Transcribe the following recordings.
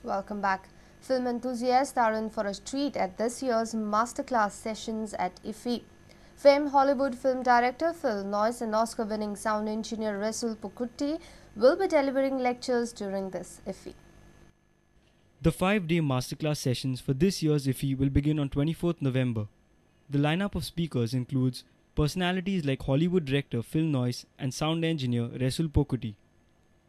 Welcome back. Film enthusiasts are in for a treat at this year's Masterclass sessions at IFFI. Famed Hollywood film director Phil Noyce and Oscar winning sound engineer Resul Pokkutty will be delivering lectures during this IFFI. The 5-day Masterclass sessions for this year's IFFI will begin on 24th November. The lineup of speakers includes personalities like Hollywood director Phil Noyce and sound engineer Resul Pokkutty.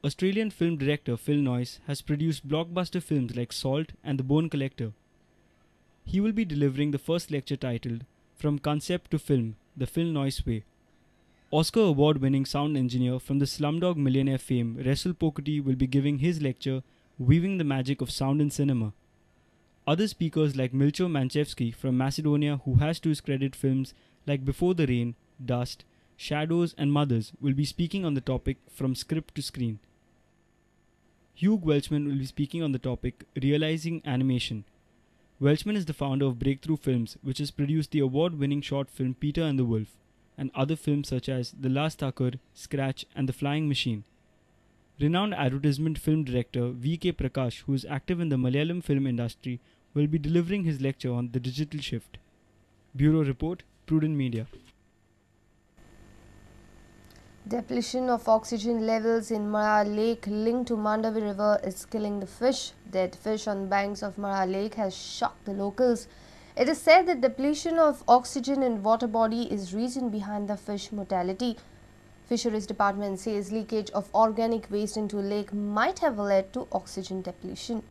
Australian film director Phil Noyce has produced blockbuster films like Salt and The Bone Collector. He will be delivering the first lecture titled From Concept to Film, The Phil Noyce Way. Oscar award-winning sound engineer from the Slumdog Millionaire fame Resul Pokkutty will be giving his lecture Weaving the Magic of Sound in Cinema. Other speakers like Milcho Manchevsky from Macedonia, who has to his credit films like Before the Rain, Dust, Shadows and Mothers, will be speaking on the topic From Script to Screen. Hugh Welchman will be speaking on the topic Realizing Animation. Welchman is the founder of Breakthrough Films, which has produced the award-winning short film Peter and the Wolf, and other films such as The Last Thakur, Scratch and The Flying Machine. Renowned advertisement film director V.K. Prakash, who is active in the Malayalam film industry, will be delivering his lecture on the digital shift. Bureau Report, Prudent Media. Depletion of oxygen levels in Mara Lake linked to Mandavi River is killing the fish. Dead fish on banks of Mara Lake has shocked the locals. It is said that depletion of oxygen in water body is reason behind the fish mortality. Fisheries Department says leakage of organic waste into lake might have led to oxygen depletion.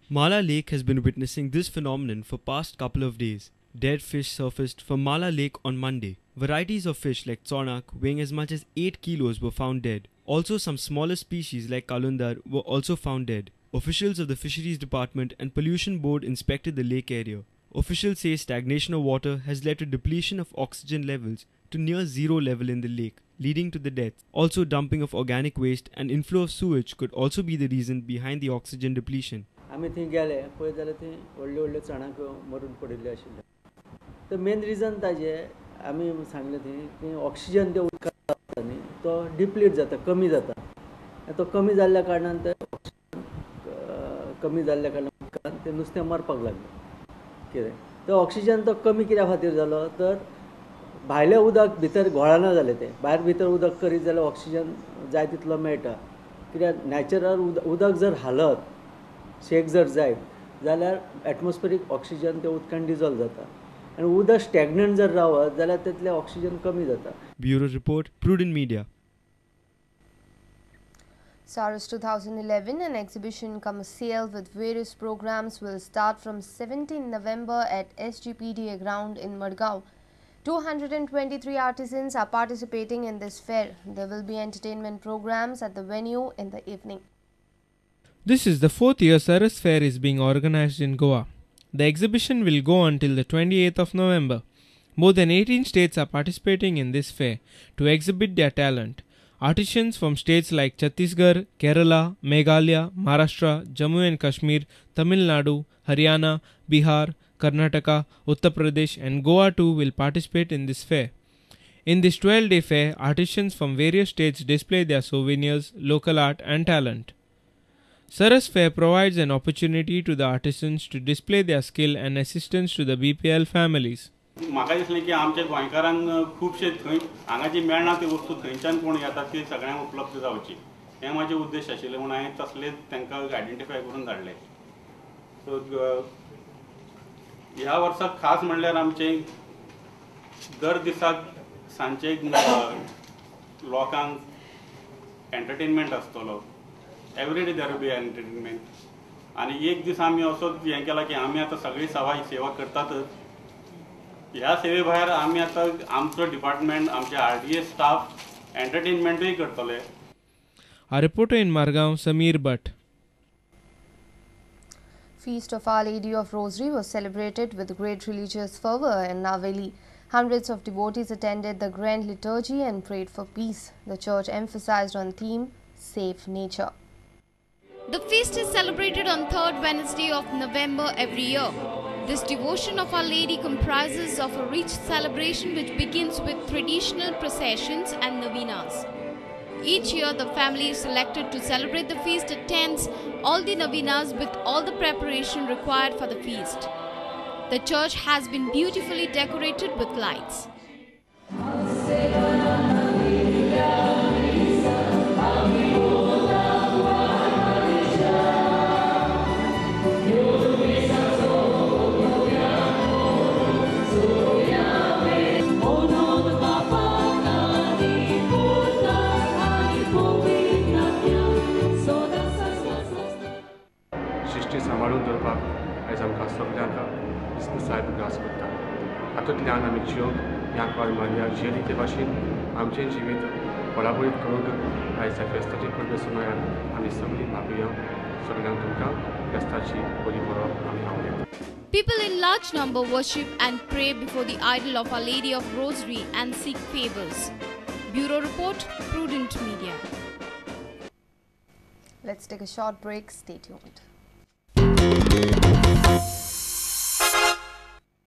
Mala Lake has been witnessing this phenomenon for past couple of days. Dead fish surfaced from Mala Lake on Monday. Varieties of fish like tsonak weighing as much as 8 kilos were found dead. Also, some smaller species like kalundar were also found dead. Officials of the Fisheries Department and Pollution Board inspected the lake area. Officials say stagnation of water has led to depletion of oxygen levels to near zero level in the lake, leading to the death. Also, dumping of organic waste and inflow of sewage could also be the reason behind the oxygen depletion. The main reason is आम्ही सांगले की oxygen ते उदकांत न्ही तो deplete जाता कमी जाता तो कमी जाल्ल्या कारणान ते कमी जाल्ल्या कारणान उदकांत ते नुस्तें मरपाक लागलें कितें तो ऑक्सिजन तो कमी कित्या खातीर जालो तर भायलें उदक भितर घोळना जालें तें भायर भितर उदक करीत जाल्यार ऑक्सिजन जाय तितलो मेळटा कित्याक नॅचरल उदक जर हालत शेक जर जायत जाल्यार एटमॉस्फेरीक ऑक्सिजन ते उदकांत डिजॉल्व जाता. And उदक स्टॅग्नंट जर रावत जाल्यार तितले ऑक्सिजन कमी जाता. Bureau Report, Prudent Media. SARS 2011, an exhibition come sale with various programs, will start from 17 November at SGPDA ground in Madgaon. 223 artisans are participating in this fair. There will be entertainment programs at the venue in the evening. This is the 4th year SARS Fair is being organized in Goa. The exhibition will go until the 28th of November. More than 18 states are participating in this fair to exhibit their talent. Artisans from states like Chhattisgarh, Kerala, Meghalaya, Maharashtra, Jammu and Kashmir, Tamil Nadu, Haryana, Bihar, Karnataka, Uttar Pradesh and Goa too will participate in this fair. In this 12-day fair, artisans from various states display their souvenirs, local art and talent. SARS Fair provides an opportunity to the artisans to display their skill and assistance to the BPL families. म्हाका दिसलें की आमच्या गोंयकारांक खूबशे थंय हांगा जी मेळना ती वस्तू थंयच्यान कोण येतात ती सगळ्यांक उपलब्ध जावची हें म्हाजें उद्देश आशिल्लें म्हणून हांवें तसलें तांकां आयडेंटिफाय करून धाडलें. सो ह्या वर्सा खास म्हणल्यार आमचें दर दिसाक सांजचे लोकांक एंटरटेनमेंट आसतलो. Every day there be entertainment आनी एक दीस आमी असो हें केला की आमी आतां सगळी सेवा करतातच. ह्या सेवे भायर आमी आतां आमचो डिपार्टमेंट आमचे RDA स्टाफ एंटरटेनमेंटूय करतले. A reporter in Margaon, Sameer Bhatt. Feast of Our Lady of Rosary was celebrated with great religious fervour in Naveli. Hundreds of devotees attended the grand liturgy and prayed for peace. The church emphasized on theme, Safe Nature. The feast is celebrated on 3rd Wednesday of November every year. This devotion of Our Lady comprises of a rich celebration which begins with traditional processions and novenas. Each year, the family is selected to celebrate the feast attends all the novenas with all the preparation required for the feast. The church has been beautifully decorated with lights. सृष्टी सांबाळून दवरपाक आयज आमकां सगळ्यांक दिसपसाय प्रयास करता हातूंतल्यान आमी ज्यो ह्या मारिया जियेली ते भाशेन आमचें जिवीत बळाबळीत करूंक आयज ह्या फेस्ताची परबे सुमार आमी सगळीं भावया सगळ्यांक तुमकां फेस्ताची बरी परब आमी आवडटा. People in large number worship and pray before the idol of Our Lady of Rosary and seek favors. Bureau Report, Prudent Media. Let's take a short break. Stay tuned.